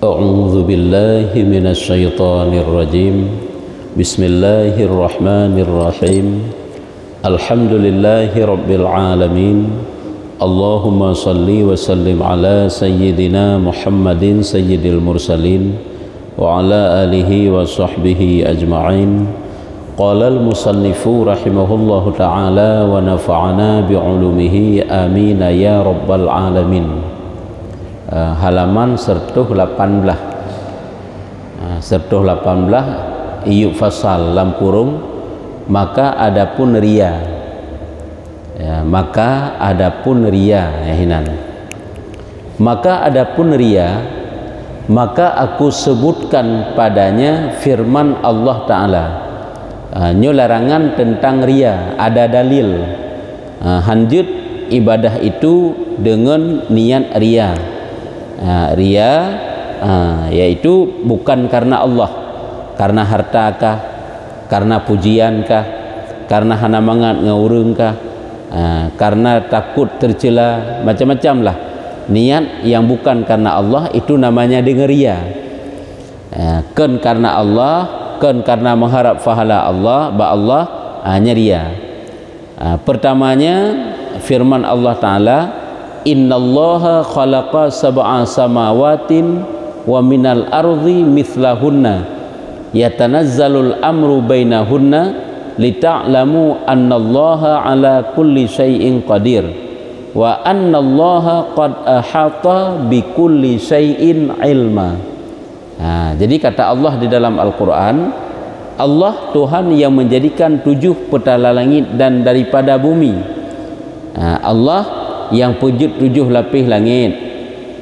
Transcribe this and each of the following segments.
A'udzu billahi minasy syaithanir rajim. Bismillahirrahmanirrahim. Alhamdulillahi rabbil alamin. Allahumma salli wa sallim ala sayyidina Muhammadin sayyidil mursalin wa ala alihi wa sahbihi ajma'in. Qala al-musannifu rahimahullahu ta'ala wa nafa'ana bi'ulumihi amin ya rabbal alamin. Halaman 118 iyu fasal lam kurung maka adapun ria ya, maka adapun ria ya hinan maka adapun ria maka aku sebutkan padanya firman Allah Ta'ala. Nyo larangan tentang ria ada dalil hanjut ibadah itu dengan niat ria. Ria yaitu bukan karena Allah, karena hartakah, karena pujiankah, karena hana mangat ngaurungkah, karena takut tercela, macam-macam lah niat yang bukan karena Allah itu namanya dengan ria. Kan karena Allah, kan karena mengharap pahala Allah, ba Allah hanya ria. Pertamanya firman Allah Ta'ala, innallaha khalaqa sab'a samawatin wa minal ardi mithlahunna yatanazzalul amru bainahunna lita'lamu annallaha ala kulli syai'in qadir wa annallaha qad ahata bikulli syai'in ilma. Jadi kata Allah di dalam Al-Quran, Allah Tuhan yang menjadikan 7 petala langit dan daripada bumi. Allah yang pujud 7 lapis langit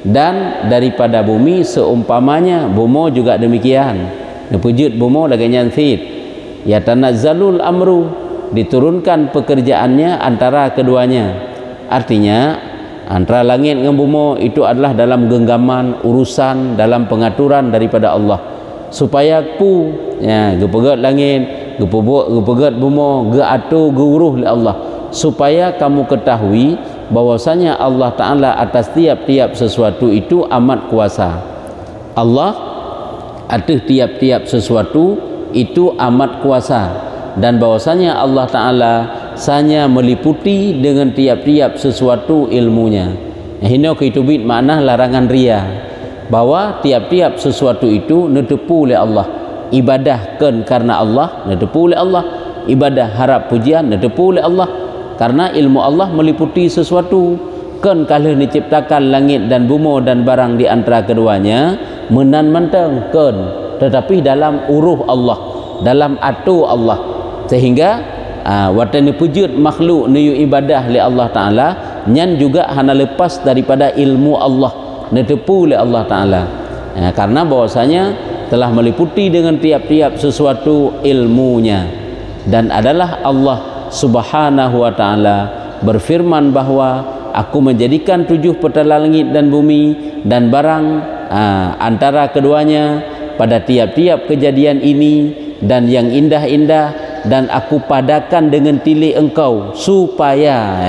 dan daripada bumi seumpamanya bumo juga demikian. Pujud bumo lagi nyansit. Ya tanazzalul amru, diturunkan pekerjaannya antara keduanya. Artinya antara langit dengan bumi itu adalah dalam genggaman urusan, dalam pengaturan daripada Allah supaya ku ya gepegat langit, gepegat bumi, geatur geuruh oleh Allah supaya kamu ketahui bahwasanya Allah Ta'ala atas tiap-tiap sesuatu itu amat kuasa. Allah atas tiap-tiap sesuatu itu amat kuasa dan bahwasanya Allah Ta'ala sanya meliputi dengan tiap-tiap sesuatu ilmunya. Hino kitubit makna larangan ria, bahwa tiap-tiap sesuatu itu netepu oleh Allah. Ibadah kan karena Allah, netepu oleh Allah. Ibadah harap pujian, netepu oleh Allah. Karena ilmu Allah meliputi sesuatu. Kan kalau diciptakan langit dan bumi dan barang di antara keduanya menan menteng kan, tetapi dalam uruh Allah, dalam atur Allah, sehingga watan pujud makhluk niyu ibadah li Allah Ta'ala nyan juga hana lepas daripada ilmu Allah, netepu oleh Allah Ta'ala. Karena bahwasanya telah meliputi dengan tiap-tiap sesuatu ilmunya, dan adalah Allah Subhanahu wa Ta'ala berfirman bahwa aku menjadikan 7 petala langit dan bumi dan barang antara keduanya pada tiap-tiap kejadian ini dan yang indah-indah, dan aku padakan dengan tilik engkau supaya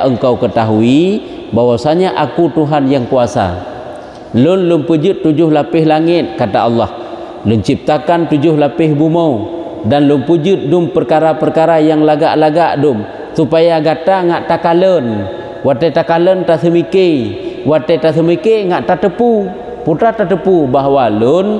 engkau ketahui bahwasanya aku Tuhan yang kuasa. Lun pujud 7 lapis langit kata Allah, lun ciptakan 7 lapis bumi, dan lun pujud dum perkara-perkara yang lagak-lagak dum supaya gata ngak takalen, wate takalen tak semike, wate tak semike ngak tak tepu, putra tak tepu bahwa lun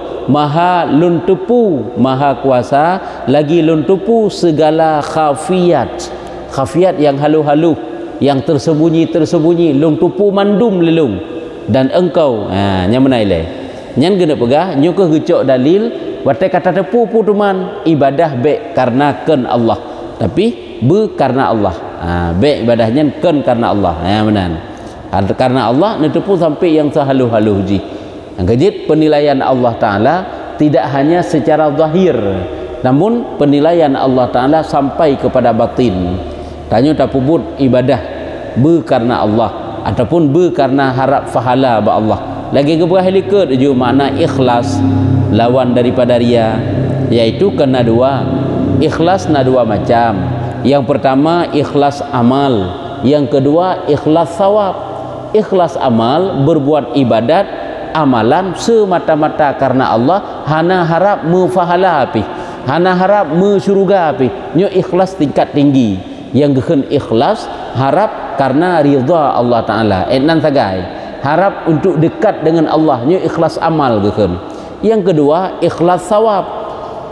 tepu maha kuasa, lagi lun tepu segala khafiat yang halu-halu, yang tersembunyi lun tepu mandum lelung, dan engkau nya menaile nyan gena pegah nyu ke gecok dalil wate kata tepu pu teman ibadah be karena ken Allah, tapi be karena Allah. Be ibadahnya ken karena Allah menan karena Allah netepu sampai yang sehalu-halu ji. Yang kejit penilaian Allah Ta'ala tidak hanya secara zahir, namun penilaian Allah Ta'ala sampai kepada batin. Tanya tak pubut ibadah be karena Allah ataupun be karena harap pahala ba Allah. Lagi keberhalikat juga makna ikhlas lawan daripada ria, yaitu kena dua. Ikhlas na dua macam. Yang pertama ikhlas amal, yang kedua ikhlas sawab. ikhlas amal, berbuat ibadat amalan semata-mata karena Allah, hana harap mufahala api, hana harap syurga api, nyo ikhlas tingkat tinggi, yang gehen ikhlas harap karena ridha Allah Ta'ala, enan sagai harap untuk dekat dengan Allah, nyo ikhlas amal gehen. Yang kedua ikhlas sawab,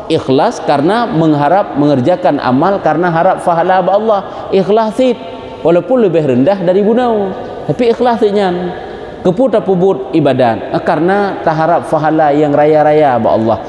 ikhlas karena mengharap mengerjakan amal karena harap fahala Allah, ikhlas it walaupun lebih rendah dari bunau, tapi ikhlasnya keputa pubut ibadat karena taharap fahala yang raya-raya ba Allah.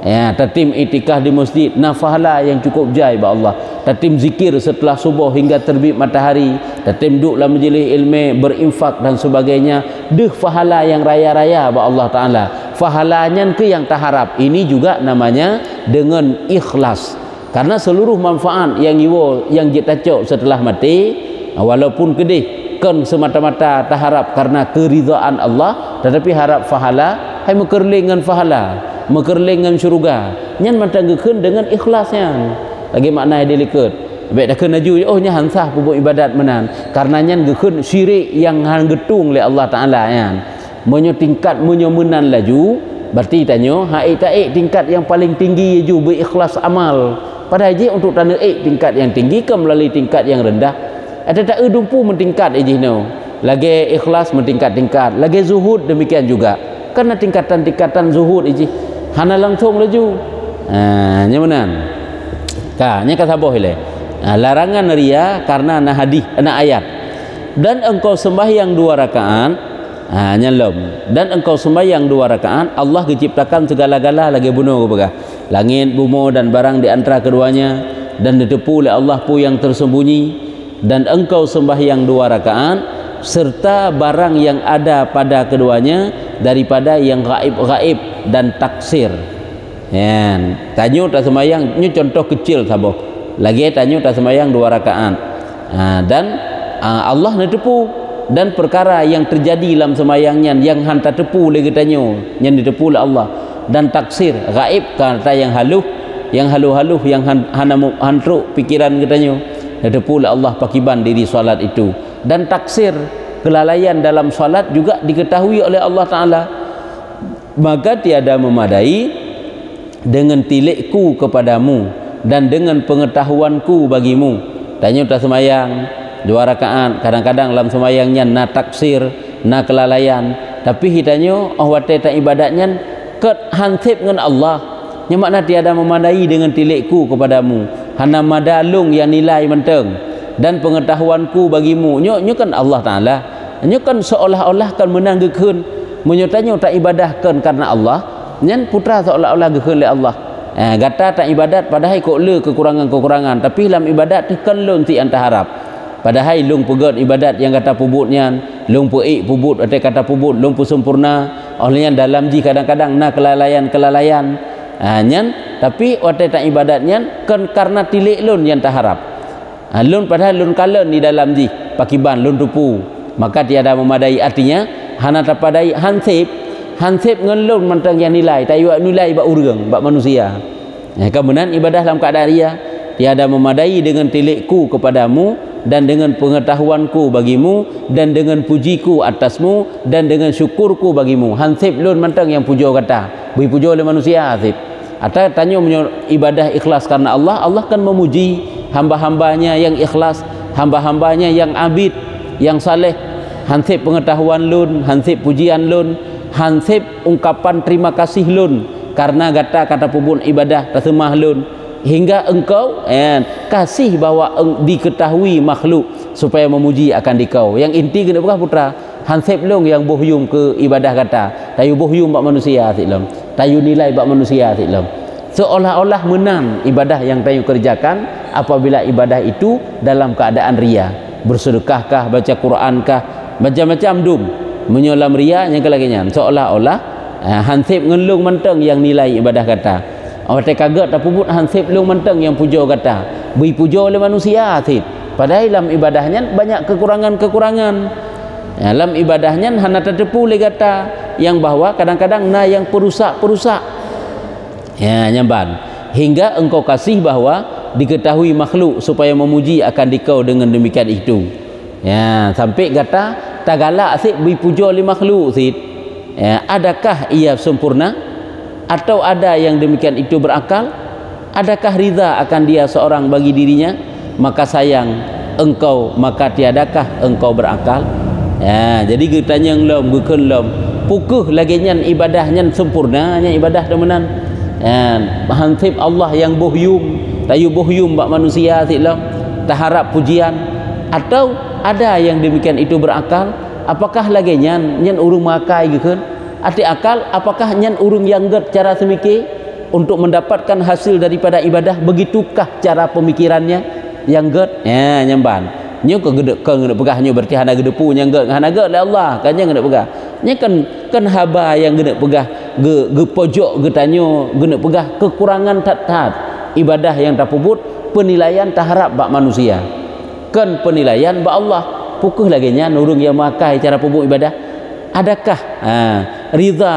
Ya, tatim itikaf di masjid na fahala yang cukup jai ba Allah. Tatim zikir setelah subuh hingga terbit matahari, tatim duduk dalam majlis ilmu, berinfak dan sebagainya, deh fahala yang raya-raya ba Allah Taala. Fahalanya ke yang taharap. Ini juga namanya dengan ikhlas. Karena seluruh manfaat yang kita cok setelah mati, walaupun kedih kan semata-mata taharap karena keridhaan Allah, tetapi harap fahala, hai mekerlingan fahala, mekerlingan syurga, nyan matanggekeun dengan ikhlasnya. Lagi makna delikut. Baik dah kena ju, oh nya hansah pupuk ibadat menan, karena nyan gekeun syirik yang hanggetung oleh Allah Taala yan. Menyo tingkat menyo menan laju, berarti tanyo hai taik tingkat yang paling tinggi ju berikhlas amal. Padahal je untuk tanda tingkat yang tinggi ke melalui tingkat yang rendah. Ada tak dumpu mentingkat ijino, lagi ikhlas mentingkat-tingkat, lagi zuhud demikian juga. Karena tingkatan-tingkatan zuhud iji hana langsung laju. Nyamunan. Nya kata boleh. Larangan ria karena na hadis, na ayat. Dan engkau sembahyang 2 rakaat, nyalom. Dan engkau sembahyang 2 rakaat, Allah diciptakan segala-gala lagi bunuh begah. Langit, bumi dan barang di antara keduanya, dan ditepu oleh Allah pu yang tersembunyi. Dan engkau sembahyang 2 rakaat serta barang yang ada pada keduanya daripada yang gaib-gaib dan taksir. Ya, tanyo tak sembahyang, ini contoh kecil saboh. Lagi tanyo tak sembahyang 2 rakaat. Dan Allah netepu, dan perkara yang terjadi dalam sembahyangnya yang hantar tepu lagi tanyo, yang ditepu oleh Allah, dan taksir gaib kata yang haluh, yang haluh-haluh yang hantruk pikiran katanya. Depu oleh Allah pakiban diri solat itu, dan taksir kelalaian dalam solat juga diketahui oleh Allah Ta'ala. Maka tiada memadai dengan tilikku kepadamu dan dengan pengetahuanku bagimu. Tanya tak semayang 2 rakaat, kadang-kadang dalam semayangnya na taksir, na kelalaian, tapi hitanya wate tak ibadatnya ket hansip dengan Allah. Yang makna tiada memadai dengan tilikku kepadamu, hana madalung yang nilai menteng, dan pengetahuanku bagimu. Nyo kan Allah Ta'ala, nyo kan seolah-olah kan menanggekeun, menyotanya tak ibadahkan karena Allah, nyan putra seolah-olah gekeun oleh Allah. Gata tak ibadat padahal kok le kekurangan-kekurangan, tapi dalam ibadat tu kan lun ti anta harap. Padahal lung pegot ibadat yang kata pubutnya, lung peik pubut atau kata pubut lung pu sempurna, olehnya dalam ji kadang-kadang na kelalaian nyan, tapi waktu tak ibadatnya kan karena tilik lun yang tak harap. Lun padahal lun kalen di dalam ji pakiban lun tupu, maka tiada memadai. Artinya hana tapadai hansip ngan lun mentang yang nilai tayu nilai bak urang bak manusia. Kemudian ibadah dalam keadaan ria, tiada memadai dengan tilikku kepadamu dan dengan pengetahuanku bagimu dan dengan pujiku atasmu dan dengan syukurku bagimu. Hansip lun mentang yang pujo kata bui pujo oleh manusia hasib. Atau tanya ibadah ikhlas karena Allah, Allah kan memuji hamba-hambanya yang ikhlas, hamba-hambanya yang abid, yang saleh. Hansip pengetahuan lun, hansip pujian lun, hansip ungkapan terima kasih lun karena kata pubun ibadah tersemah lun, hingga engkau kasih bahwa diketahui makhluk supaya memuji akan dikau. Yang inti kena berkah putra hansip lung yang bohyum ke ibadah kata tayu bohyum bak manusia silom, tayu nilai bak manusia silom, seolah-olah menang ibadah yang tayu kerjakan apabila ibadah itu dalam keadaan ria, bersedekahkah, baca Qurankah, macam-macam dum menyolam ria yang kelaginya, seolah-olah hansip ngelung menteng yang nilai ibadah kata. Awak kaget tak pubut hansip lung menteng yang pujo kata bui pujo oleh manusia hasib, padahal dalam ibadahnya banyak kekurangan-kekurangan. Dalam ibadahnya hana terdepu le kata yang bahwa kadang-kadang na yang perusak nyamban, hingga engkau kasih bahwa diketahui makhluk supaya memuji akan dikau dengan demikian itu. Sampai kata tagalak sit dipuja oleh makhluk sit, adakah ia sempurna atau ada yang demikian itu berakal? Adakah ridha akan dia seorang bagi dirinya? Maka sayang engkau, maka tiadakah engkau berakal? Jadi getanya lom geken lom pukuh lagi nyan ibadah nyan sempurna, nyan ibadah temenan. Hansip Allah yang bohyum, tayu bohyum bak manusia silom, tak harap pujian. Atau ada yang demikian itu berakal? Apakah lagi nyan urung makai geken? Ati akal, apakah nyan urung yang get cara semikir untuk mendapatkan hasil daripada ibadah? Begitukah cara pemikirannya yang get? Nyamban nyo ke gede ke ngene pegah nyo berarti hana gede pu yang get hana get le Allah kan yang ngene pegah nya kan haba yang gede pegah ge pojok getanyo gede pegah kekurangan tat ibadah yang tapubut penilaian taharap bak manusia kan penilaian bak Allah pukuh lagi nya nurung yang makai cara pubut ibadah. Adakah ridha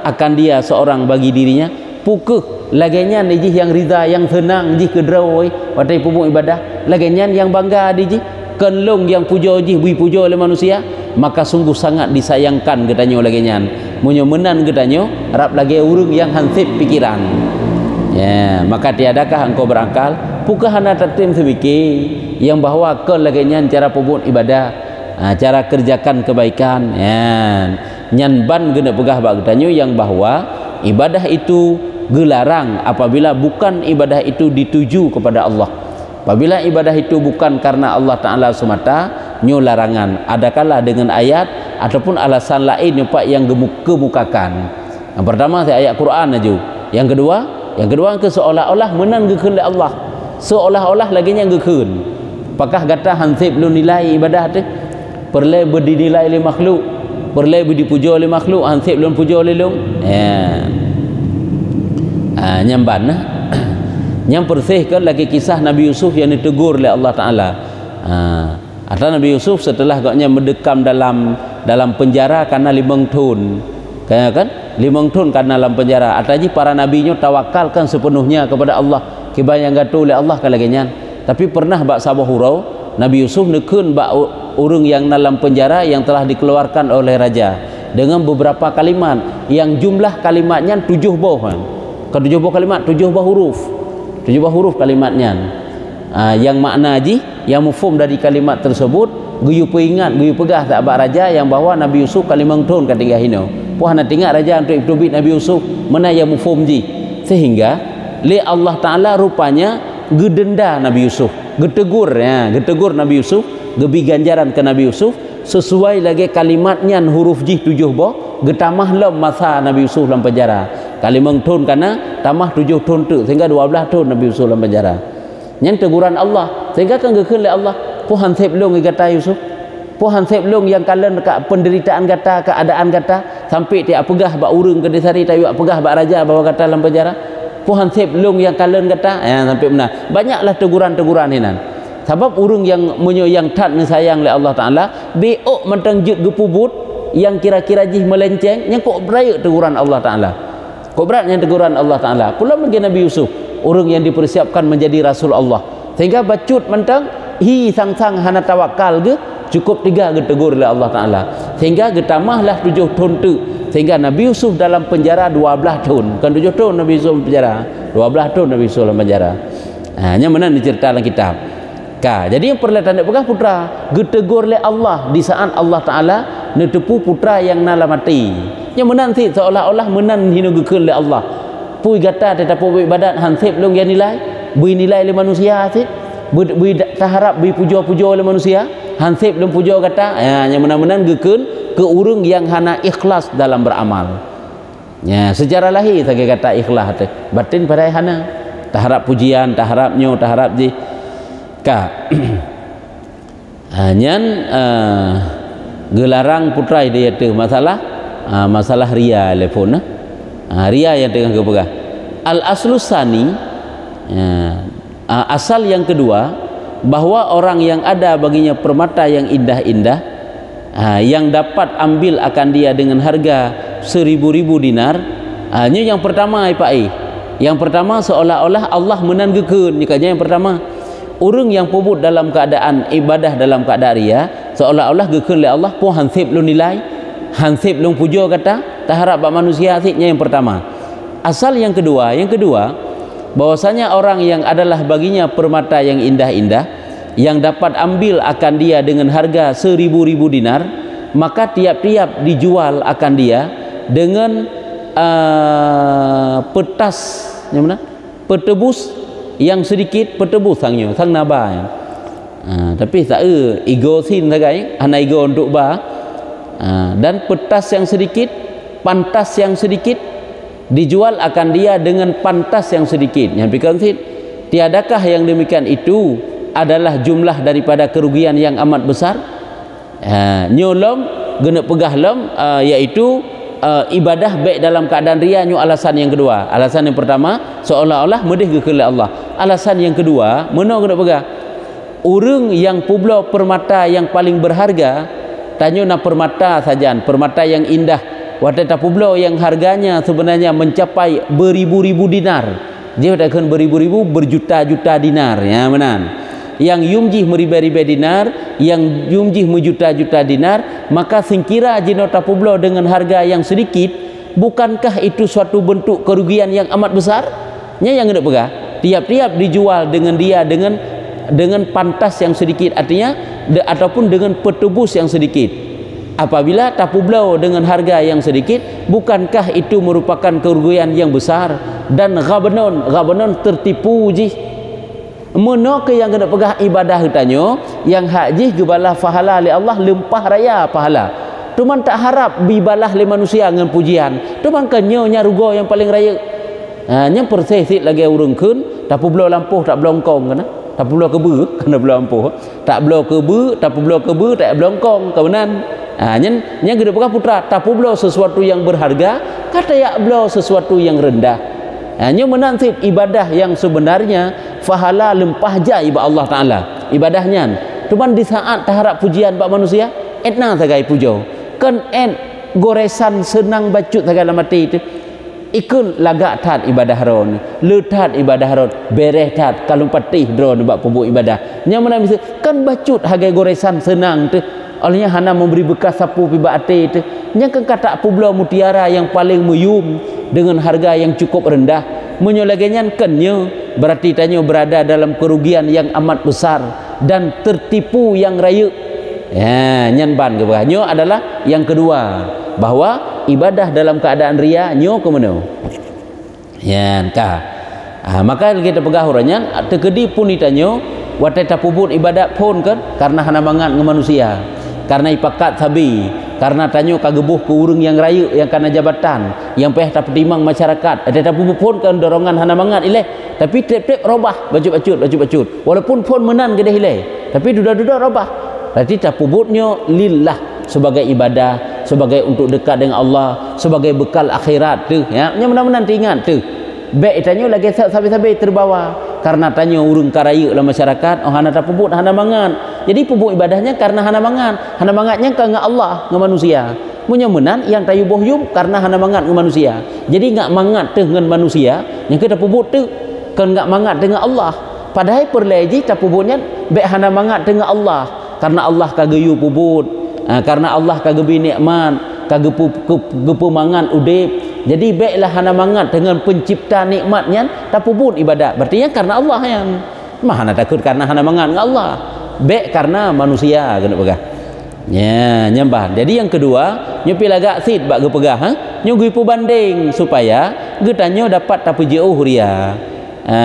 akan dia seorang bagi dirinya? Pukuh lagenya niji yang ridha yang senang ji kedrawoi pada pubuk ibadah lagenya yang bangga diji kenlong yang puja ji bui puja oleh manusia, maka sungguh sangat disayangkan getanyo lagenya munyo menan getanyo rap lagi urung yang hansip pikiran. Maka tiadakah engkau berakal? Pukuh hana tatim semiki yang bahwa ke lagenya cara pubuk ibadah, cara kerjakan kebaikan, nyan ban gena pegah bak getanyo yang bahwa ibadah itu gelarang apabila bukan ibadah itu dituju kepada Allah. Apabila ibadah itu bukan karena Allah Ta'ala semata, nyo larangan. Adakala dengan ayat ataupun alasan lain yang kemukakan. Yang pertama ayat Quran aja. Yang kedua ke seolah-olah menan gekun Allah. Seolah-olah lagi yang gekun. Apakah kata hansip lu nilai ibadah tu? Perle berdinilai oleh makhluk, perle dipuja oleh makhluk, hansip lu puja oleh lu. Nyamban yang persihkan lagi kisah Nabi Yusuf yang ditegur oleh Allah Ta'ala. Atau Nabi Yusuf setelah agaknya mendekam dalam penjara karena 5 tahun, kan 5 tahun karena dalam penjara. Ataji para nabinya tawakalkan sepenuhnya kepada Allah, kibayang gatu oleh Allah kalaginya. Tapi pernah bak sabah hurau Nabi Yusuf nekun bak urung yang dalam penjara yang telah dikeluarkan oleh raja dengan beberapa kalimat yang jumlah kalimatnya 7 buah. Ke 7 buah kalimat, 7 buah huruf. 7 buah huruf kalimatnya. Yang makna ji, yang mufhum dari kalimat tersebut, guyu peingat, guyu pegah tak abak raja yang bahawa Nabi Yusuf kalimang tun ketiga hino. Puan nak tinggal raja untuk ibtubit Nabi Yusuf, mana yang mufhum ji. Sehingga li Allah Ta'ala rupanya gedenda Nabi Yusuf, getegur Nabi Yusuf, gebi ganjaran ke Nabi Yusuf sesuai lagi kalimatnya huruf ji 7 buah, getamah lam masa Nabi Yusuf dalam penjara. Kalimang tun kana tamah 7 tun tu sehingga 12 tun Nabi Yusuf dalam penjara. Yang teguran Allah sehingga kan gekun le Allah puhan sep long kata Yusuf, puhan sep long yang kalen ka penderitaan kata, keadaan kata sampai tiap pegah bak urang ke desari tayu pegah bak raja bawa kata dalam penjara. Puhan sep long yang kalen kata sampai benar. Banyaklah teguran-teguran ini. Sebab urang yang yang tat sayang le Allah Taala beok mentang jet gepubut yang kira-kira jih melenceng yang kok beraya teguran Allah Taala. Kok beratnya teguran Allah Ta'ala. Pula bagi Nabi Yusuf, orang yang dipersiapkan menjadi Rasul Allah, sehingga bacut mentang hi sang-sang hana tawakal ke cukup 3 getegur oleh Allah Ta'ala, sehingga getamahlah 7 tahun tu, sehingga Nabi Yusuf dalam penjara 12 tahun. Kan 7 tahun Nabi Yusuf penjara, 12 tahun Nabi Yusuf dalam penjara. Yang mana dicerita dalam kitab. Jadi yang perlu tanda pegang putra getegur oleh Allah di saat Allah Ta'ala netepu putra yang nala mati. Yang menan si seolah-olah menan hinu gekun oleh Allah. Pui gata tetapu ibadat hansip long yang nilai, bui nilai oleh manusia si, bui taharap bui puja-puja oleh manusia, hansip long puja kata, yang menan gekun ke urung yang hana ikhlas dalam beramal. Secara lahir saya kata ikhlas tu, batin pada hana taharap pujian, taharapnya, taharap ji. Nyan gelarang putra dia tu masalah ria telefon ria yang tengah kepegah. Al aslusani asal yang kedua bahwa orang yang ada baginya permata yang indah-indah yang dapat ambil akan dia dengan harga 1000 dinar. Ini yang pertama yang pertama seolah-olah Allah menanggekeun nikahnya. Yang pertama orang yang pubut dalam keadaan ibadah dalam keadaan ria seolah-olah gekeun le Allah pun hansip lu nilai, hansip lu puja kata tak harap bak manusia asiknya. Yang pertama. Asal yang kedua bahwasanya orang yang adalah baginya permata yang indah-indah yang dapat ambil akan dia dengan harga 1000 dinar, maka tiap-tiap dijual akan dia dengan petas yang mana? Petebus yang sedikit, petebus sangnya, sang naba ya. Tapi tak ego sin sagai, hana ego untuk ba. Dan petas yang sedikit, pantas yang sedikit dijual akan dia dengan pantas yang sedikit. Yang pikir sin, tiadakah yang demikian itu adalah jumlah daripada kerugian yang amat besar? Nyolong gena pegah lom, iaitu ibadah baik dalam keadaan ria. Nyu alasan yang kedua. Alasan yang pertama seolah-olah medih kepada Allah. Alasan yang kedua, meno gena pegah urang yang publo permata yang paling berharga, tanyo na permata sajan, permata yang indah, wateta publo yang harganya sebenarnya mencapai beribu-ribu dinar. Dia katakan beribu-ribu, berjuta-juta dinar ya menan. Yang yumjih meribai-ribai dinar, yang yumjih menjuta-juta dinar, maka singkira jinota publo dengan harga yang sedikit, bukankah itu suatu bentuk kerugian yang amat besar? Nya yang hendak pegah, tiap-tiap dijual dengan dia dengan pantas yang sedikit, artinya ataupun dengan petebus yang sedikit. Apabila tapublau dengan harga yang sedikit, bukankah itu merupakan kerugian yang besar? Dan ghabanon tertipu jih. Meno ke yang kena pegah ibadah tanyo yang haji gebalah pahala li Allah lempah raya pahala. Tuman tak harap bibalah li manusia dengan pujian. Tuman kenyo nya rugo yang paling raya. Nya persesit lagi urang keun, tapi belau lampuh tak belongkong kana. Tak belau kebe kena belau lampuh. Tak belau kebe, tak belau kebe tak belongkong kebenan. Nya gede pegah putra, tak belau sesuatu yang berharga, kata ya belau sesuatu yang rendah. Nya menansib ibadah yang sebenarnya fahala lempah jai ba Allah Taala ibadahnya. Cuman di saat tak harap pujian bak manusia, etna sagai pujo. Kan goresan senang bacut sagai mati itu. Ikun lagak tat ibadah ron, letat ibadah ron, bereh tat kalung patih dron bak pubuk ibadah. Nya mana bisa kan bacut hagai goresan senang tu. Olehnya hana memberi bekas sapu piba ate tu. Nya kan kata publo mutiara yang paling muyum dengan harga yang cukup rendah. Menyolagenyan kenyo berarti tanyo berada dalam kerugian yang amat besar dan tertipu yang raya. Ya, nyanban ke nyo adalah yang kedua, bahwa ibadah dalam keadaan ria nyo ke mana? Ya, ka. Maka kita pegah uranya tekedi pun ditanyo wateta pubut ibadat pun kan karena hana mangat nge manusia. Karena ipakat sabi, karena tanyo kagebuh ke urang yang rayu yang kana jabatan yang payah tak pertimang masyarakat ada tak pun kan dorongan hana mangat ileh tapi tep-tep robah bacut walaupun pun menan gede ileh tapi duda-duda robah berarti tak pubutnya lillah sebagai ibadah, sebagai untuk dekat dengan Allah, sebagai bekal akhirat tu ya. Nya mudah-mudahan ingat tu baik tanyo lagi sabi-sabi terbawa karena tanyo urang karayu dalam masyarakat oh hana tak pubut hana mangat. Jadi pubuk ibadahnya karena hana mangatnya ke Allah nge manusia. Punya menan yang tayu bohyum karena hana mangat nge manusia. Jadi ngak mangat dengan manusia, yang kita pubut tu kan ngak mangat dengan Allah. Padahal perleji tak pubutnya baik hana mangat dengan Allah. Karena Allah kageyu pubut, karena Allah kagebi nikmat, kagepu mangan udip. Jadi baiklah hana mangat dengan pencipta nikmatnya tak pubut ibadat. Berarti karena Allah yang mah hana takut karena hana mangat dengan Allah. Baik karena manusia kena pegah. Ya, nyambah. Jadi yang kedua, nyo pi lagak sit bak ge pegah nyo gui pu banding supaya ge tanyo dapat tapuji ria.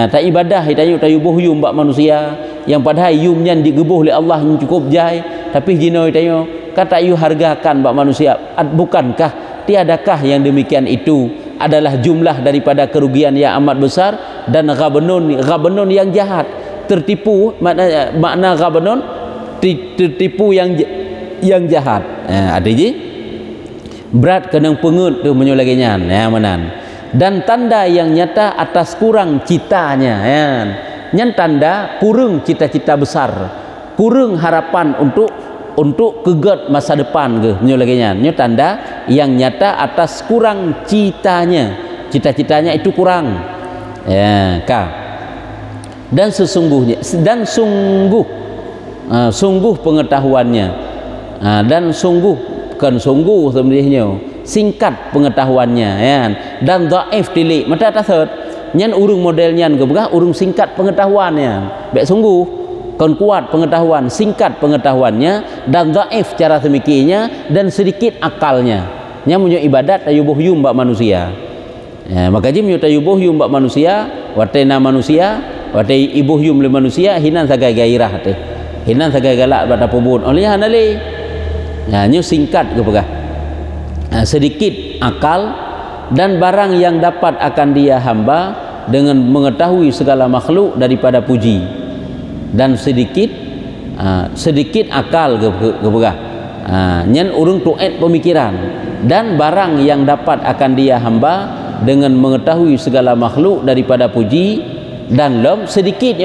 Tak ibadah tanyo tayu bohyum bak manusia yang padahal yumnya digebuh oleh Allah yang cukup jai tapi jinoi tanyo kata yu hargakan bak manusia. Bukankah tiadakah yang demikian itu adalah jumlah daripada kerugian yang amat besar dan ghabanun yang jahat. Tertipu makna ghabanon tertipu yang jahat. Ada je berat kenang pengut tu menyolaginya ya menan. Dan tanda yang nyata atas kurang citanya ya. Nyan tanda kurang cita-cita besar, kurang harapan untuk kegat masa depan ke menyolaginya. Nyo tanda yang nyata atas kurang cita-citanya itu kurang. Ya, ka. Dan sungguh pengetahuannya dan sungguh sebenarnya singkat pengetahuannya ya, dan dhaif tilik mata tasat nyan urung modelnya gebegah urung singkat pengetahuannya baik sungguh kon kuat pengetahuan singkat pengetahuannya dan dhaif cara semikinya dan sedikit akalnya nya munyo ibadat tayubuh yum bak manusia ya, maka jim munyo tayubuh yum bak manusia watena manusia watai ibuh yum le manusia hinan sagai gairah teh hinan sagai galak bak tapubun oleh hanali ya nyu singkat gebegah sedikit akal dan barang yang dapat akan dia hamba dengan mengetahui segala makhluk daripada puji dan sedikit akal gebegah nyen urung tuet pemikiran dan barang yang dapat akan dia hamba dengan mengetahui segala makhluk daripada puji dan sedikit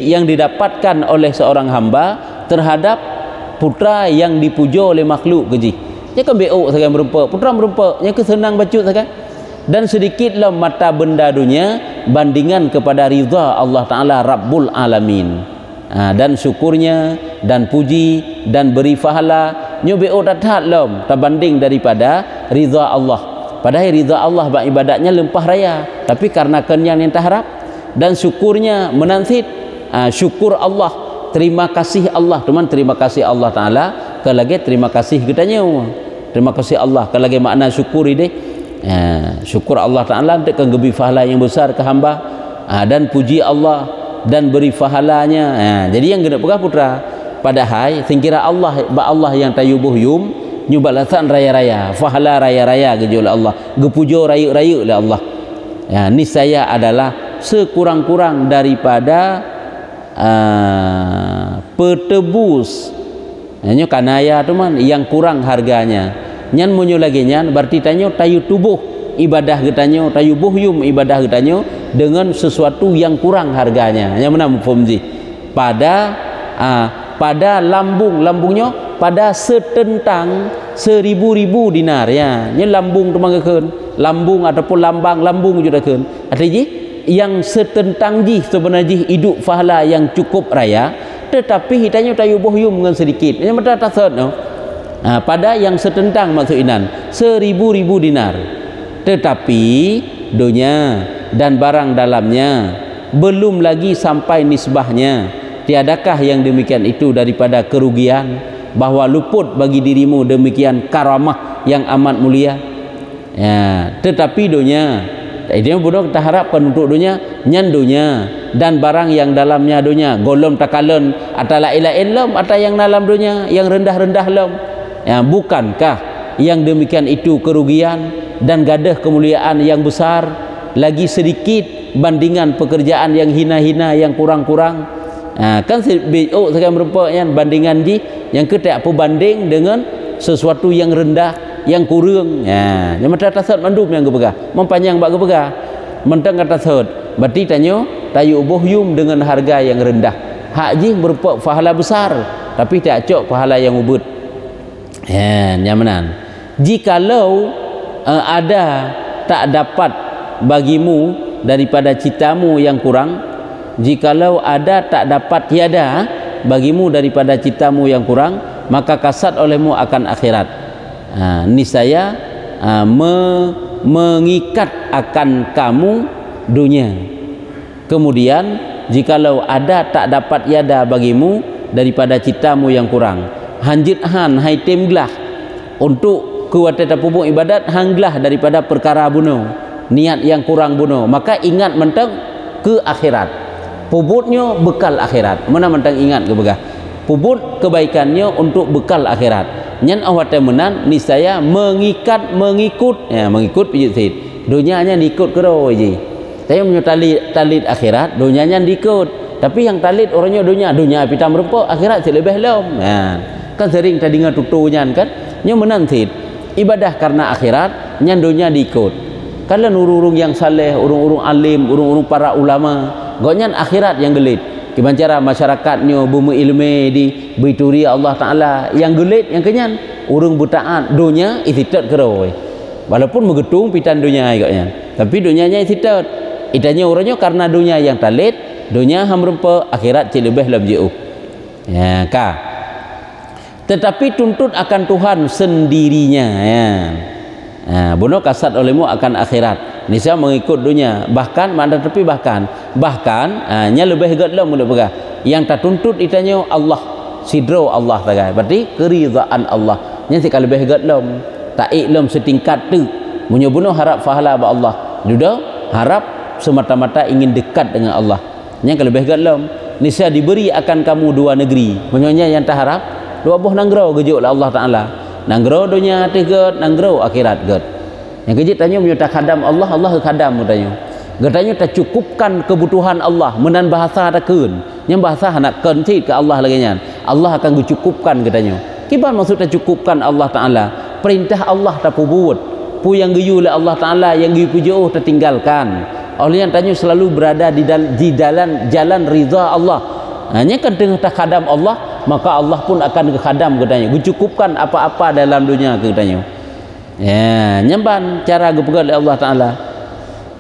yang didapatkan oleh seorang hamba terhadap putra yang dipuja oleh makhluk keji nya kan beok saja merempak putra merempak nya kesenang bacut saja dan sedikitlah mata benda dunia bandingan kepada ridha Allah Ta'ala Rabbul Alamin dan syukurnya dan puji dan beri pahala nya beok dathat lom terbanding daripada ridha Allah padahal ridha Allah bak ibadatnya lempah raya tapi karena kenyang yang taharap dan syukurnya menansit syukur Allah terima kasih Allah teman terima kasih Allah Ta'ala kelagi terima kasih katanya terima kasih Allah kelagi makna syukuri deh syukur Allah Ta'ala untuk kegebi pahala yang besar ke hamba dan puji Allah dan beri pahalanya jadi yang kena pegah putra padahal singkira Allah yang tayubuh yum nyubalasan raya-raya pahala raya-raya gejol Allah gepujo raya-raya oleh Allah niscaya adalah sekurang-kurang daripada petebus nyo kanaya teman yang kurang harganya nyan munyo lagi nyan berarti tanyo tayu tubuh ibadah getanyo tayu buhyum ibadah getanyo dengan sesuatu yang kurang harganya yang mana mufumzi pada lambungnya pada setentang 1000 dinar ya nya lambung temangkeun lambung ataupun lambung judakeun artinya yang setentang jih sebenarnya hidup pahala yang cukup raya tetapi hitanya tayu bohyum dengan sedikit ini mata tasad no pada yang setentang maksud inan 1000 dinar tetapi dunia dan barang dalamnya belum lagi sampai nisbahnya tiadakah yang demikian itu daripada kerugian bahwa luput bagi dirimu demikian karamah yang amat mulia ya tetapi dunia ini bodoh kita harapkan untuk dunia nyan dunia dan barang yang dalamnya dunia golom takalon atau la ilaha illallah atau yang dalam dunia yang rendah-rendah lom ya bukankah yang demikian itu kerugian dan gadah kemuliaan yang besar lagi sedikit bandingan pekerjaan yang hina-hina yang kurang-kurang kan sekarang merempaknya bandingan yang ketak apa banding dengan sesuatu yang rendah yang kurang yang mata tasad mandum yang gebegah mempanjang bak gebegah mentang kata tasad berarti tanyo tayu bohyum dengan harga yang rendah haji berupa pahala besar tapi tak cok pahala yang ubud nyamanan jikalau ada tak dapat bagimu daripada citamu yang kurang jikalau ada tak dapat tiada bagimu daripada citamu yang kurang maka kasat olehmu akan akhirat niscaya mengikat akan kamu dunia kemudian jikalau ada tak dapat tiada bagimu daripada citamu yang kurang hanjit han hai temglah untuk kuatata pupuk ibadat hanglah daripada perkara bunuh niat yang kurang bunuh maka ingat mentang ke akhirat puputnya bekal akhirat mana mentang ingat ke begah puput kebaikannya untuk bekal akhirat nyan awat temenan niscaya mengikut pijit sid dunianya diikut kero je saya punya talit akhirat dunianya diikut tapi yang talit orangnya dunia pita merempak akhirat selebih lom kan sering tadi dengar tutunya kan nya menantit ibadah karena akhirat nyan dunia diikut kalian urung-urung yang saleh urung-urung alim urung-urung para ulama gonyan akhirat yang gelit gimana cara masyarakatnya bumi ilmu di bituri Allah Ta'ala yang gelit yang kenyan urung butaan dunia isitat keroi walaupun megetung pitan dunia agaknya tapi dunianya isitat itanya orangnya karena dunia yang talit dunia hamrempa akhirat cilebeh lam jiu ya ka tetapi tuntut akan Tuhan sendirinya ya. Bunuh kasat olehmu akan akhirat, niscaya mengikut dunia, bahkan mana tapi bahkan nya lebih gedlam mudah pegah yang tak tuntut itanya Allah sidro Allah tagai, berarti keridaan Allah nya sekali lebih gedlam tak iklam setingkat tu bunuh harap pahala ba Allah, duda harap semata-mata ingin dekat dengan Allah nya lebih gedlam, niscaya diberi akan kamu dua negeri, bunyonya yang tak harap dua buah nanggro gejuk lah Allah Taala, nanggro dunia tegat, nanggro akhirat ged. Yang kejit tanya punya tak khadam Allah, Allah khadam tanya. Gatanya tak cukupkan kebutuhan Allah, menan bahasa tak kun. Yang bahasa nak kontit ke Allah lagi nyan. Allah akan cukupkan katanya. Kiban maksud tak cukupkan Allah Taala? Perintah Allah tak buat. Pu yang geyu oleh Allah Taala yang geyu jauh tertinggalkan. Oleh yang tanya selalu berada di jalan ridha Allah. Hanya kan tengah tak khadam Allah, maka Allah pun akan khadam katanya. Cukupkan apa-apa dalam dunia katanya. Ya, nyamban cara gepegat oleh Allah Taala.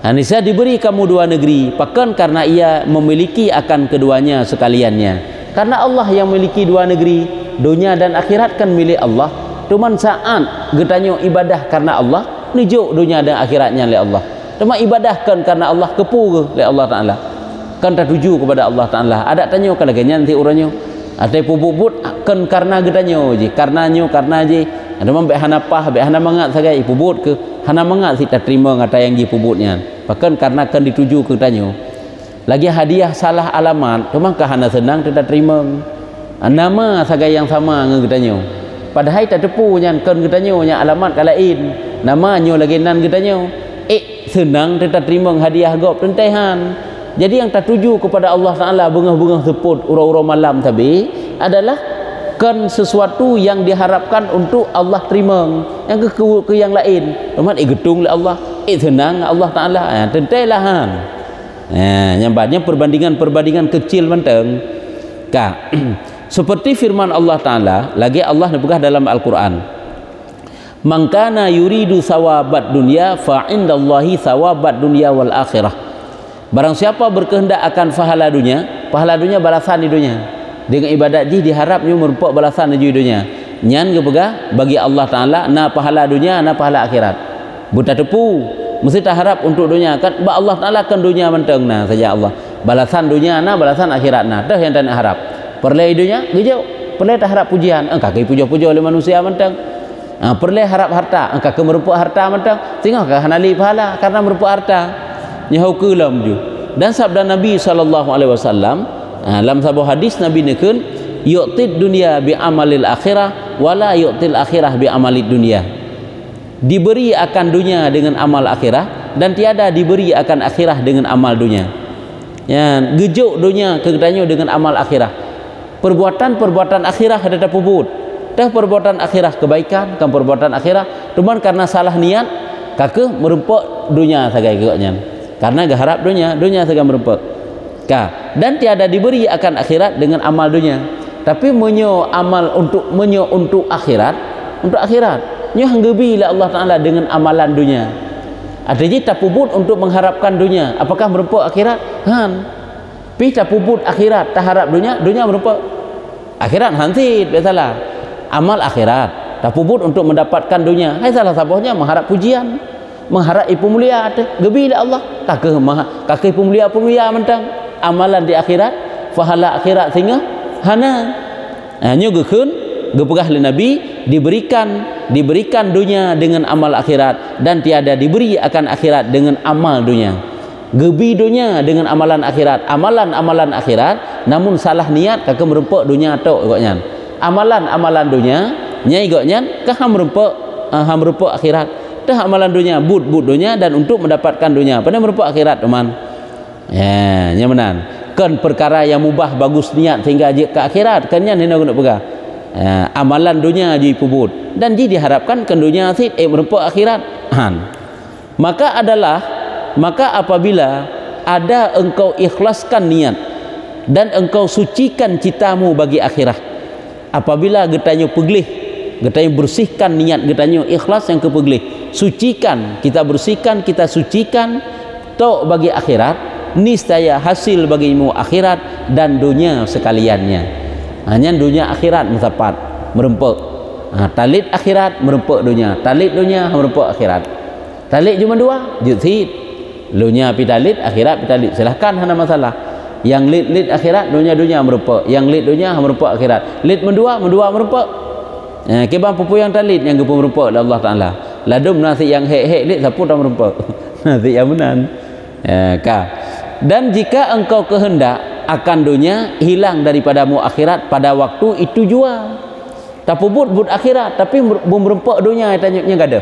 Anisa diberi kamu dua negeri, bahkan karena ia memiliki akan keduanya sekaliannya. Karena Allah yang memiliki dua negeri, dunia dan akhirat kan milik Allah. Cuman saat getanya ibadah karena Allah, nijuk dunia dan akhiratnya oleh Allah. Cuma ibadahkan karena Allah kepu oleh Allah Taala. Kan tertuju kepada Allah Taala. Ada tanya kalau ganyan nanti orangnya. Ada pubut kan karena getanya je, karena je. Ada membek hanapah, bek hana mangat sagai pubut ke hana mangat si tak terima ngata yang ji pubutnya. Bahkan karena kan dituju ke tanya. Lagi hadiah salah alamat, cuma ke hana senang tidak terima. Nama sagai yang sama ngan getanya. Padahal tak tepu nyan kan getanya nya alamat kalain. Namanya lagi nan getanya. Senang tidak terima hadiah gop tentehan. Jadi yang tertuju kepada Allah Taala bengah-bengah seput ura-ura malam tadi adalah kan sesuatu yang diharapkan untuk Allah terima, yang ke yang lain teman gedung oleh Allah senang Allah Taala tentelah han nyambatnya perbandingan kecil menteng ka seperti firman Allah Taala lagi Allah nebegah dalam Al-Qur'an, man kana yuridu sawabat dunya fa indallahi sawabat dunya wal akhirah. Barang siapa berkehendak akan pahala dunia balasan di dunia. Dengan ibadat ji diharapnya merupakan balasan di dunia. Nyan gepegah bagi Allah Taala na pahala dunia na pahala akhirat. Buta tepu mesti tak harap untuk dunia kan Allah Taala kan dunia menteng nah saja Allah. Balasan dunia na balasan akhirat na. Dah yang tak harap. Perlai dunia gejau, perlai tak harap pujian. Engkau ke puja-puja oleh manusia menteng. Perlai harap harta, engkau ke merupakan harta menteng. Tengok ke hanali pahala karena merupakan harta. Nyahau kelam ju. Dan sabda Nabi SAW dalam sebuah hadis Nabi nekun yu'tid dunya bi amalil akhirah wala yu'til akhirah bi amalid dunya. Diberi akan dunia dengan amal akhirah dan tiada diberi akan akhirah dengan amal dunia. Ya, gejuk dunia kegedanyo dengan amal akhirah. Perbuatan akhirah ada puput. Dah perbuatan akhirah kebaikan kan perbuatan akhirah cuman karena salah niat kake merempok dunia sagai kegaknya. Karena harap dunia segala merupakan dan tiada diberi akan akhirat dengan amal dunia, tapi amal untuk akhirat nyo hanggebi lah Allah Taala dengan amalan dunia. Ada je tak puput untuk mengharapkan dunia, apakah merupakan akhirat pi tak puput akhirat tak harap dunia merupakan akhirat hanti biasalah amal akhirat tak puput untuk mendapatkan dunia. Hai salah satunya mengharap pujian, mengharap ipu mulia gebi lah Allah kakek pemulia mentang amalan di akhirat pahala akhirat sehingga hana nyo gekun gepegah le Nabi diberikan dunia dengan amal akhirat dan tiada diberi akan akhirat dengan amal dunia. Gebi dunia dengan amalan amalan akhirat namun salah niat kakek merempok dunia tok igotnya. Amalan dunia nyai igotnya ka ham merempok akhirat. Dah amalan dunia but dunia dan untuk mendapatkan dunia pada merupakan akhirat teman ya nyaman kan perkara yang mubah bagus niat sehingga je ke akhirat kan nya hendak guna pegah amalan dunia ji pubut dan ji diharapkan kan dunia sit merupakan akhirat maka apabila ada engkau ikhlaskan niat dan engkau sucikan citamu bagi akhirat, apabila getanyo peglih getanyo bersihkan niat getanyo ikhlas yang kepeglih sucikan kita bersihkan kita sucikan tok bagi akhirat niscaya hasil bagimu akhirat dan dunia sekaliannya. Hanya dunia akhirat mendapat merempek. Talit akhirat merempek dunia, talit dunia merempek akhirat. Talit cuma dua, jutid. Dunia pi talit, akhirat pi talit. Silahkan hana masalah. Yang lit akhirat, dunia merempek. Yang lit dunia merempek akhirat. Lit mendua merempek. Kebang pupu yang talit yang gepu merempek Allah Taala. Ladum nasi yang hek lit sapu dah merempek. Nasi yang menan. Dan jika engkau kehendak akan dunia hilang daripadamu akhirat pada waktu itu jua. Tapu but akhirat tapi merempek dunia itanya gada.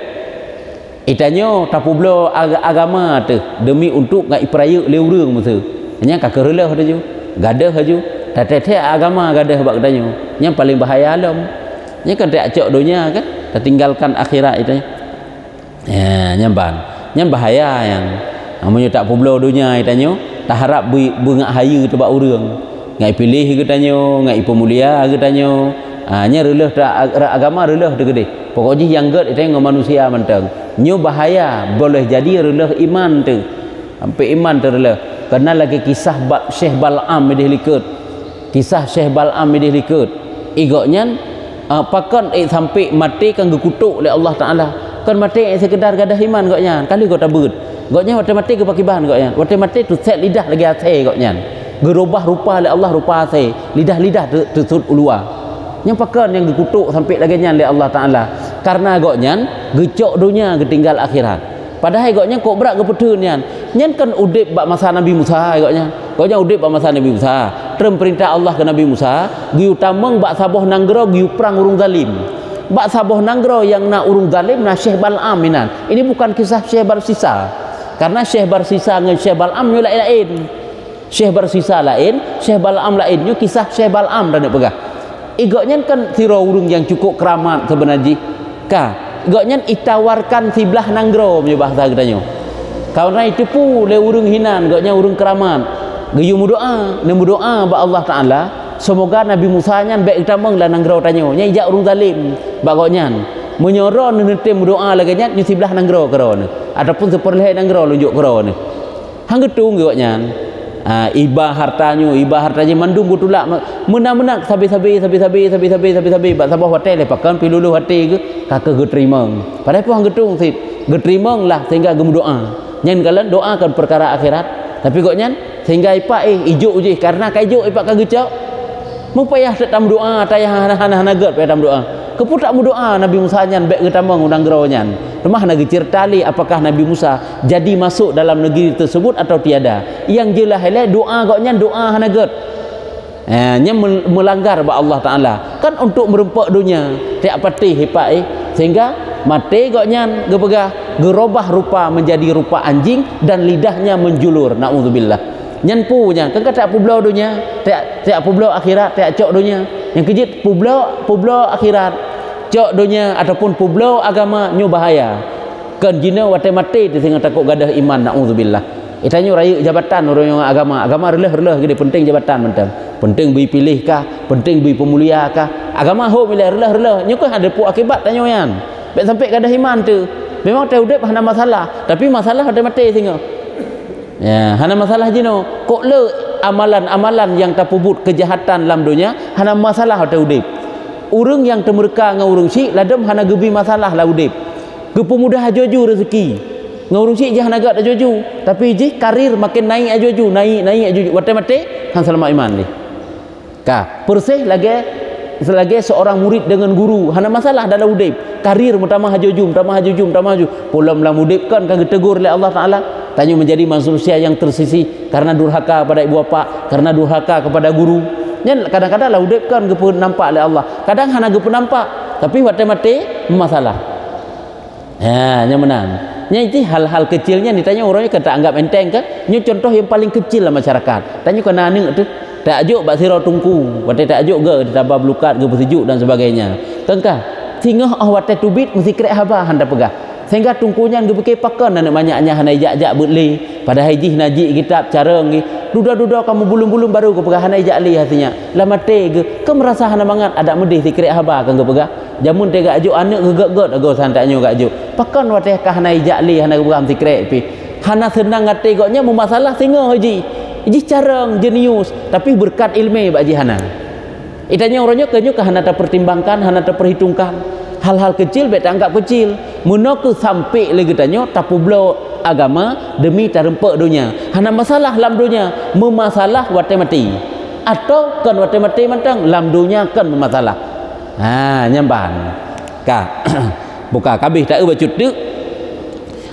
Itanya tapu belo agama tu demi untuk ngai peraya leurang masa. Nya kakerelah dah ju. Gada haju. Tete agama gada bak katanya. Yang paling bahaya alam. Nya kan tak acok dunia kan, tertinggalkan akhirat itanya. Nyamban. Yang bahaya yang namanya tak publo dunia itanya, tak harap bengak haya tebak urang. Ngai pilih katanya, ngai pemulia katanya. Nya relah agama relah tu gede. Pokoknya yang ged itu dengan manusia mentang. Nyo bahaya boleh jadi relah iman tu. Sampai iman tu relah. Kena lagi kisah Syekh Bal'am dihlikut. Kisah Syekh Bal'am dihlikut. Igoknya pakan sampai mati kan gekutuk oleh Allah Taala. Kan mati sekedar gadah iman goknya. Kali kau tabut. Goknya waktu mati ke pakiban goknya. Waktu mati tu set lidah lagi ase goknya. Gerubah rupa oleh Allah rupa ase. Lidah tersud ulua. Yang pakan yang gekutuk sampai lagi nyan oleh Allah Taala. Karena goknya gecok dunia ketinggal akhirat. Padahal goknya kok berat kepetun nyan. Nyan kan udip bak masa Nabi Musa goknya. Goknya udip bak masa Nabi Musa. Terem perintah Allah ke Nabi Musa, gi utamang bak saboh nanggro gi perang urung zalim. Bak saboh nanggro yang nak urung zalim na Syekh Bal'am minan. Ini bukan kisah Syekh Barsisa. Karena Syekh Barsisa dengan Syekh Bal'am nyo lain. Syekh Barsisa lain, Syekh Bal'am lain. Nyo kisah Syekh Bal'am dah nak pegah. Igoknya kan siro urung yang cukup keramat sebenarnya. Igoknya itawarkan siblah nanggro punya bahasa katanya. Karena itu pu le urung hinan, igoknya urung keramat. Gayu mudoa, nemu doa ba Allah Taala, semoga Nabi Musa nyan baik utamang lah nanggro tanyo. Nya ijak urung zalim bagoknya. Menyoro nente mudoa lagi nya siblah nanggro kerone. Ataupun seperleh nanggro lunjuk kerone. Hang getung igoknya. Ibah hartanya mandung gutulak menang sabi-sabi bak sabah hotel lepakan pilulu hati ke kakak geterima padahal pun hang getung sit geterima lah sehingga gemu doa nyan kalian doakan perkara akhirat tapi kok nyan sehingga ipak ijuk uji karena kaijuk ipak kagecok mupayah dalam doa tayah hana get payah dalam doa keputak mu doa Nabi Musa nyan baik getamang undang gero nyan rumah negeri certali apakah Nabi Musa jadi masuk dalam negeri tersebut atau tiada yang jelas doa goknya doa hana get nya melanggar ba Allah Taala kan untuk merempek dunia tiap pati hepat sehingga mati goknya gepegah gerubah rupa menjadi rupa anjing dan lidahnya menjulur naudzubillah nyan punya kan kata publau dunia tiap publau akhirat tiap cok dunia yang kejit publau akhirat cok dunia ataupun publau agama nyu bahaya kan jina wate mati tu sehingga takut gadah iman naudzubillah itanya raya jabatan orang yang agama relah gede penting jabatan mentang penting beri pilih kah penting beri pemulia kah agama ho milih relah nyu kan ada pu akibat tanya yan baik sampai gadah iman tu memang teu udip hana masalah tapi masalah ada mati sehingga ya hana masalah jino kok le amalan yang tapubut kejahatan dalam dunia hana masalah teu udip urang yang temerka ngau urang syik ladem hana gebi masalah la udip gepemudah ajoju rezeki ngau urang syik jah naga ajoju tapi ji karir makin naik ajoju naik ajoju mate hang selamat iman ni persih lagi seorang murid dengan guru hana masalah dalam udip karir mutamah ajoju polam lam udip kan kagak tegur oleh Allah Taala tanya menjadi manusia yang tersisih karena durhaka pada ibu bapa karena durhaka kepada guru nya kadang-kadang lah udip kan gepu nampak oleh Allah kadang hana gepu nampak tapi mati masalah nya menang nya itu hal-hal kecilnya ditanya orangnya kata anggap enteng kan nya contoh yang paling kecil lah masyarakat tanya kena ning tu tak ajuk bak sirau tungku wate tak ajuk ge ditambah belukat ge bersejuk dan sebagainya kan sehingga wate tubit mesti krek haba handa pegah sehingga tungkunya ge beke pakan dan banyaknya hana ijak berli pada haji naji kitab cara ngi duda kamu bulung-bulung baru ke pegah hana ijak li hatinya lama te ge ke merasa hana mangat ada medih sikrek haba kan ge pegah jamun te ga ajuk anak geget ago santaknya ga ajuk pakan wate ka hana ijak li hana ge sikrek pi hana senang ngate goknya masalah sehingga haji carang jenius tapi berkat ilmu bak jihana Itanya orangnya kenyo ke hana pertimbangkan, hana perhitungkan. Hal-hal kecil bet anggap kecil. Muno ke sampai lagi tanyo tapublo agama demi tarempe dunia. Hana masalah lam dunia, memasalah wate mati. Atau kan wate mati mantang lam dunia kan memasalah. Nyamban. Ka buka kabih tak bacut tu.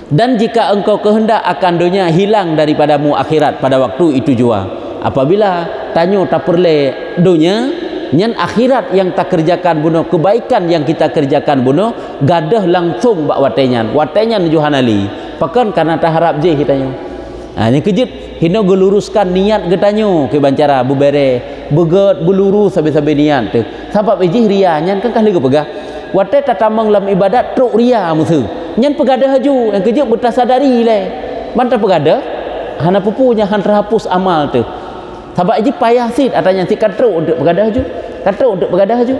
Dan jika engkau kehendak akan dunia hilang daripadamu akhirat pada waktu itu jua. Apabila tanyo tak perle dunia nyan akhirat yang tak kerjakan bunuh, kebaikan yang kita kerjakan bunuh gadah langsung bak watenyan juhanali pakan karena tak harap je hitanyo. Yang kejut hino geluruskan niat getanyo ke bancara bubere beget belurus sampai niat tu sebab iji ria nyan kan kali pegah wate tatamang lam ibadat truk ria musuh nyan pegadah haju yang kejut bertasadari le mantap pegadah hana pupunya han terhapus amal tu. Sebab ini payah sit atanya si katruk untuk bergadah haju. Katruk untuk bergadah haju.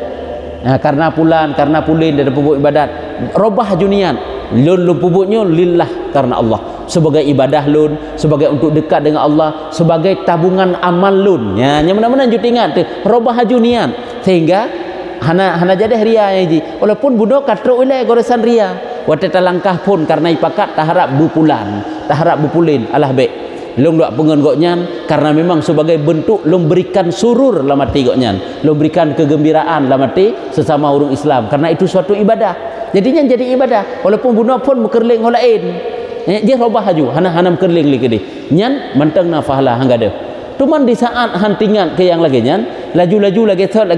Karena pulan, karena pulin dari pupuk ibadat. Robah haju niat. Lun pupuknya lillah karena Allah. Sebagai ibadah lun, sebagai untuk dekat dengan Allah, sebagai tabungan amal lun. Yang mana-mana haju ingat tu. Robah haju niat. Sehingga hana jadi ria haji. Walaupun budak katruk ilai goresan ria. Waktu langkah pun karena ipakat tak harap bupulan, tak harap bupulin. Alah baik. Long dak pengen goknyan karena memang sebagai bentuk long berikan surur la mati goknyan, long berikan kegembiraan la mati sesama orang Islam karena itu suatu ibadah. Jadinya jadi ibadah walaupun bunuh pun mekerling hol lain. Dia robah haju hana mekerling lagi deh. Nyan mantang na fahala hangga deh. Cuman di saat hantingan ke yang lagi nyan, laju-laju lagi thot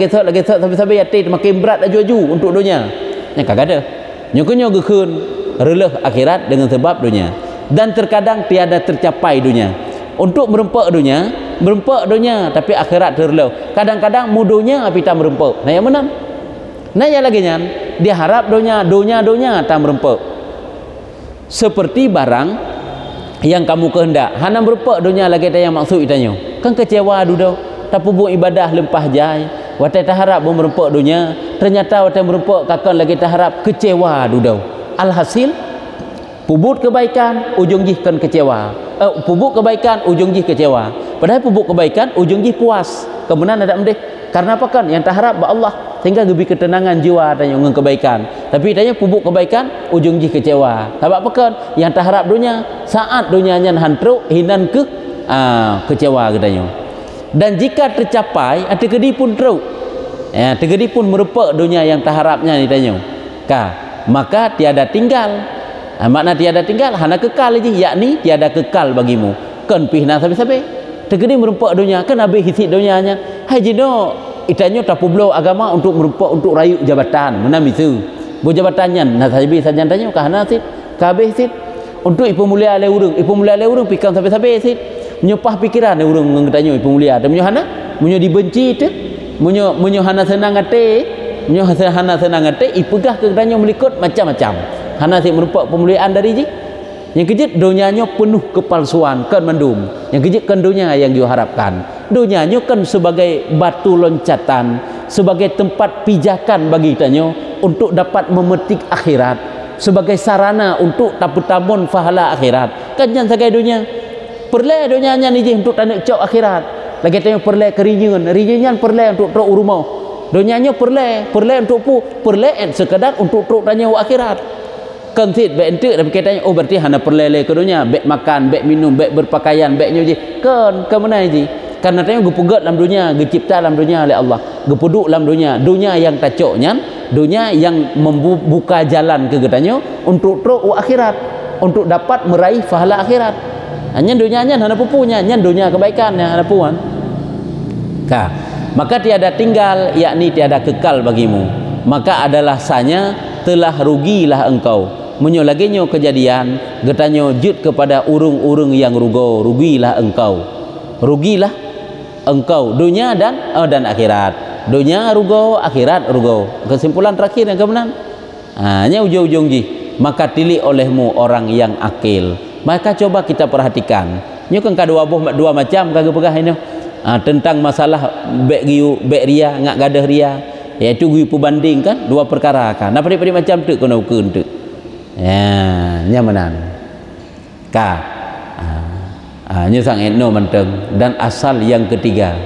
sampai yati makin berat laju-laju untuk dunia. Nya kagak ada. Nyokonyo gekeun releh akhirat dengan sebab dunia. Dan terkadang tiada tercapai dunia. Untuk merempak dunia tapi akhirat terlalu. Kadang-kadang mudunya api tak merempak. Nah yang menang. Nah yang lagi nyan, dia harap dunia tak merempak. Seperti barang yang kamu kehendak, hana merempak dunia lagi tak yang maksud itanya. Kan kecewa dudau. Tak pubuk ibadah lempah jai. Watai tak harap merempak dunia, ternyata watai merempak kakak lagi tak harap kecewa dudau. Alhasil pubut kebaikan ujung jihkan kecewa. Pubut kebaikan ujung jih kecewa. Padahal pubut kebaikan ujung jih puas. Kemudian ada mendeh. Karena apa kan? Yang tak harap ba Allah sehingga lebih ketenangan jiwa dan yang kebaikan. Tapi tanya pubuk kebaikan ujung jih kecewa. Sebab apa kan? Yang tak harap dunia saat dunianya hantruk hinan ke kecewa katanya. Dan jika tercapai tergedi pun teruk. Tergedi pun merupak dunia yang tak harapnya ditanya. Maka tiada tinggal. Makna tiada tinggal hana kekal aja, yakni tiada kekal bagimu. Kan pihna sabe-sabe tergedi merempak dunia kan habis isi dunianya. Hai jino itanyo tapublo agama untuk merempak untuk rayu jabatan menam itu bu jabatannya nah sabe saja tanya ka hana sit kabeh sit untuk ipu mulia le urang pikam sabe-sabe sit menyupah pikiran le urang ngetanyo ipu mulia dan menyo hana menyo dibenci itu menyo hana senang ate ipegah ke danyo melikut macam-macam. Hana si merupakan pemuliaan dari ji. Yang kejut dunianya penuh kepalsuan kan mendum. Yang kejut kan dunia yang diharapkan. Dunianya kan sebagai batu loncatan, sebagai tempat pijakan bagi kita untuk dapat memetik akhirat, sebagai sarana untuk tamun fahala akhirat. Kan jangan sebagai dunia. Perle dunianya ni je untuk tanak cok akhirat. Lagi tanya perle kerinjungan perle untuk truk rumah. Dunianya perle untuk sekedar untuk truk tanya akhirat. Kan sit bek entuk tapi katanya berarti hana perlele ke dunia, bek makan, bek minum, bek berpakaian, bek nyuji. Kan ke mana ji? Karena tanya gepugat dalam dunia, gecipta dalam dunia oleh Allah. Gepuduk dalam dunia yang tacoknya, dunia yang membuka jalan ke katanya untuk truk akhirat, untuk dapat meraih pahala akhirat. Hanya dunianya hana pupunya, nya dunia kebaikan hana puan. Maka tiada tinggal, yakni tiada kekal bagimu. Maka adalah sanya telah rugilah engkau. Menyo laginya kejadian getanyo jut kepada urung-urung yang rugilah engkau dunia dan akhirat. Dunia rugo, akhirat rugo. Kesimpulan terakhir yang kebenaran hanya ujung-ujung ji. Maka tilik olehmu orang yang akil. Maka coba kita perhatikan nyo kan dua macam kagak pegah ini tentang masalah bek ria ngak gadah ria, iaitu gue banding kan dua perkara kan. Nah pada macam tu kena ukur tu. Ya, nyamanan. Nyusang etno menteng dan asal yang ketiga.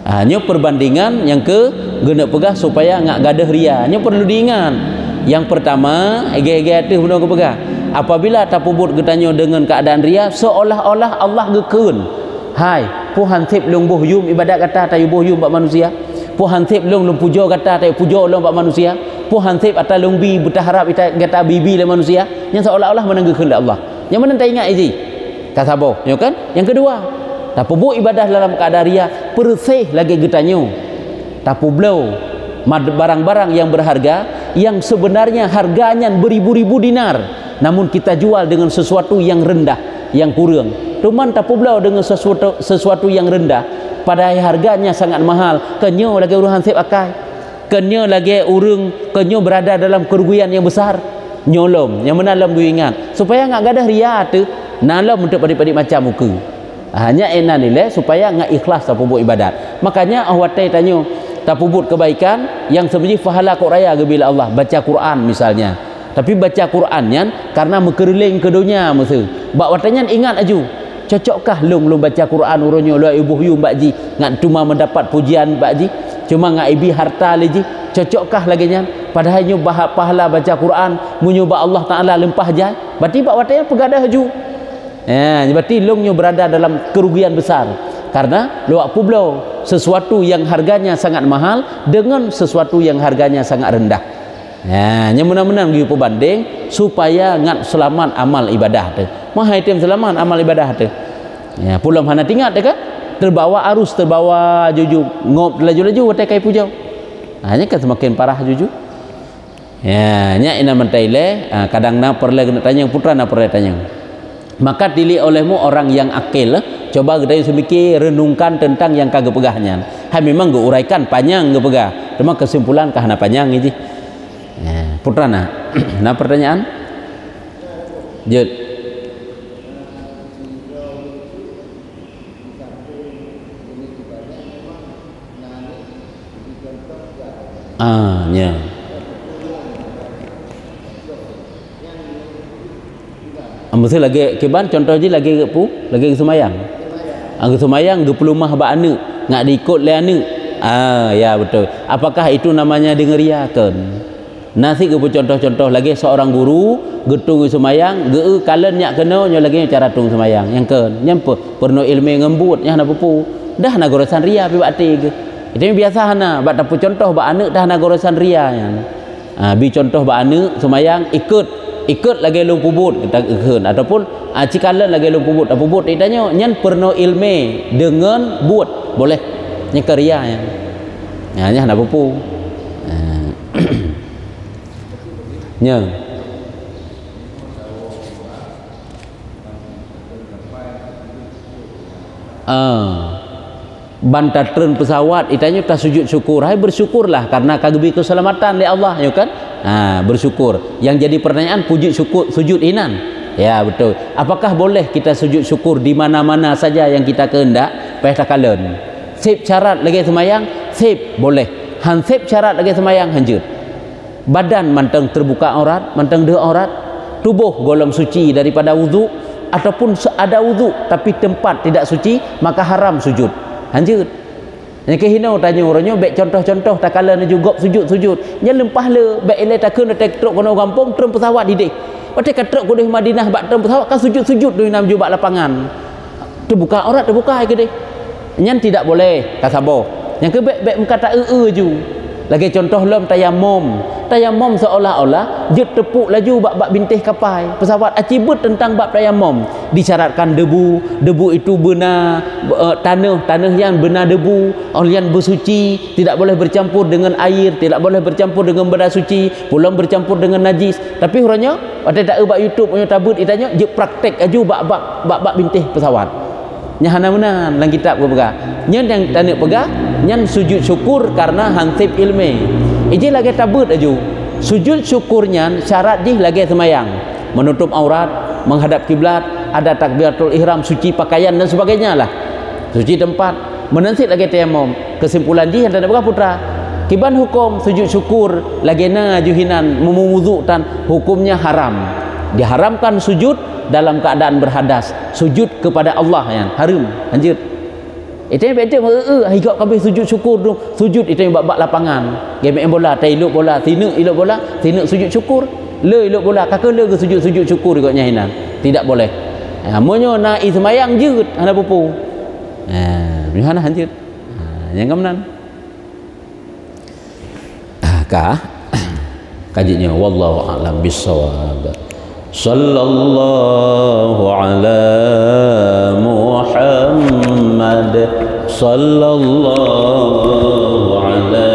Hanya perbandingan yang ke guna pegah supaya ngak gadah ria. Hanya perlu diingat. Yang pertama, ege-ege hati guna pegah. Apabila tapubut getanyo dengan keadaan ria, seolah-olah Allah gekun. Hai, pu hansip lung buh yum ibadat kata tayu buh yum bak manusia. Pu hansip lung pujo kata tayu pujo lung bak manusia. Pu hansip ata lung bi berharap kata bibi le manusia. Yang seolah-olah menenggekeun Allah. Yang mana tak ingat iji? Kasabo, ya kan? Yang kedua, tapubu ibadah dalam keadaan ria, persih lagi getanyo. Tapu blow barang-barang yang berharga yang sebenarnya harganya beribu-ribu dinar, namun kita jual dengan sesuatu yang rendah, yang kurang. Cuman tapu blow dengan sesuatu yang rendah, padahal harganya sangat mahal. Kenyo lagi urang hansip akai. Kenyo lagi kenyo berada dalam kerugian yang besar. Nyolom, yang menalam gue ingat supaya ngak gadah ria tu. Nalam untuk padik-padik macam muka. Hanya enak nilai supaya ngak ikhlas tapubut ibadat. Makanya ahwatai tanyo tapubut kebaikan yang sebenarnya pahala kok raya bila Allah baca Quran misalnya. Tapi baca Qurannya karena mekerling ke dunia masa. Bak watanya ingat aju. Cocokkah lung baca Quran uronyo la ibu yu mbak ji ngak cuma mendapat pujian mbak ji, cuma ngak ibi harta leji. Cocokkah lagi nya padahal nyo pahala baca Quran menyubah Allah Taala lempah jai. Berarti bak watanya pegadah aju. Berarti lungnya berada dalam kerugian besar karena luak publo sesuatu yang harganya sangat mahal dengan sesuatu yang harganya sangat rendah. Yang menang-menang gitu perbanding supaya ngat selamat amal ibadah tu. Mahai tem selamat amal ibadah tu. Pulang hana tingat kan? Terbawa arus, terbawa juju ngop laju-laju watai kai pujau. Hanya kan semakin parah juju. Nya ina mentaile kadang na perle kena tanya putra na perle tanya. Maka dili olehmu orang yang akil, coba kita semikir renungkan tentang yang kagak pegahnya. Hai memang gue uraikan panjang gue pegah, cuma kesimpulan kahana panjang ini. Putra nah pertanyaan, Jud. Ya. Mesti lagi keban contoh je lagi lagi semayang. Semayang ge pelumah ba anu ngak diikut le anu. Ya betul. Apakah itu namanya dengeriakan? Nasi ge contoh-contoh lagi seorang guru getung semayang ge kalen nyak kena nyo lagi cara tung semayang. Yang ke nyampe perno ilmu ngembut nya na pupu. Dah na gorosan ria pi bakti ge. Itu biasa hana bak tapu contoh ba anu dah na gorosan ria nya. Bi contoh ba anu semayang ikut lagi lung pubut kita ikut ataupun cikalan lagi lung pubut pubut ditanya nyen perno ilme dengan buat boleh nya karya nya nya nak pupu nya bantatren pesawat itanya tak sujud syukur. Hai bersyukurlah karena kagebi keselamatan oleh Allah ya kan. Bersyukur. Yang jadi pertanyaan puji syukur sujud inan. Ya betul. Apakah boleh kita sujud syukur di mana-mana saja yang kita kehendak? Pesta kalen. Sip syarat lagi semayang, sip boleh. Han sip syarat lagi semayang hanjut. Badan manteng terbuka aurat, manteng dua aurat. Tubuh golong suci daripada wudu ataupun ada wudu tapi tempat tidak suci maka haram sujud. Hanjut. Yang kehino tanya orangnya baik contoh-contoh tak kala na juga sujud nya lempah le baik elai takun tak truk kono kampung trem pesawat didik pakai ka truk kudih Madinah bak trem pesawat kan sujud di nam jubak lapangan terbuka aurat terbuka ke deh nyan tidak boleh kasabo yang ke baik muka tak ju lagi contoh lom tayamum seolah-olah je tepuk laju bak bintih kapal pesawat acibut tentang bab tayamum disyaratkan debu itu benar tanah yang benar debu yang bersuci tidak boleh bercampur dengan air tidak boleh bercampur dengan benda suci pulang bercampur dengan najis tapi orangnya ada tak bak YouTube punya tabut ditanya je praktek aju bak bintih pesawat nya hana-hana dalam kitab ke pegah nyen yang tanya pegah nyen sujud syukur karena hansip ilmi iji lagi tabut aju sujud syukurnya syarat jih lagi semayang menutup aurat menghadap kiblat ada takbiratul ihram suci pakaian dan sebagainya lah suci tempat menensit lagi tayamum kesimpulan jih yang tanya pegah putra kiban hukum sujud syukur lagi na juhinan memwudukan hukumnya haram diharamkan sujud dalam keadaan berhadas sujud kepada Allah yang haram lanjut Itu yang betul higak kabeh sujud syukur tu. Sujud itu yang bab lapangan. Game bola, tai ilok bola, tinuk ilok bola, tinuk sujud syukur. Le ilok bola, kakak le ke sujud syukur ikutnya hinan. Tidak boleh. Amunyo na ismayang jeut ana pupu. Mana hanjut. Yang kemenan. Kah kajinya wallahu a'lam bissawab. Sallallahu ala Muhammad sallallahu ala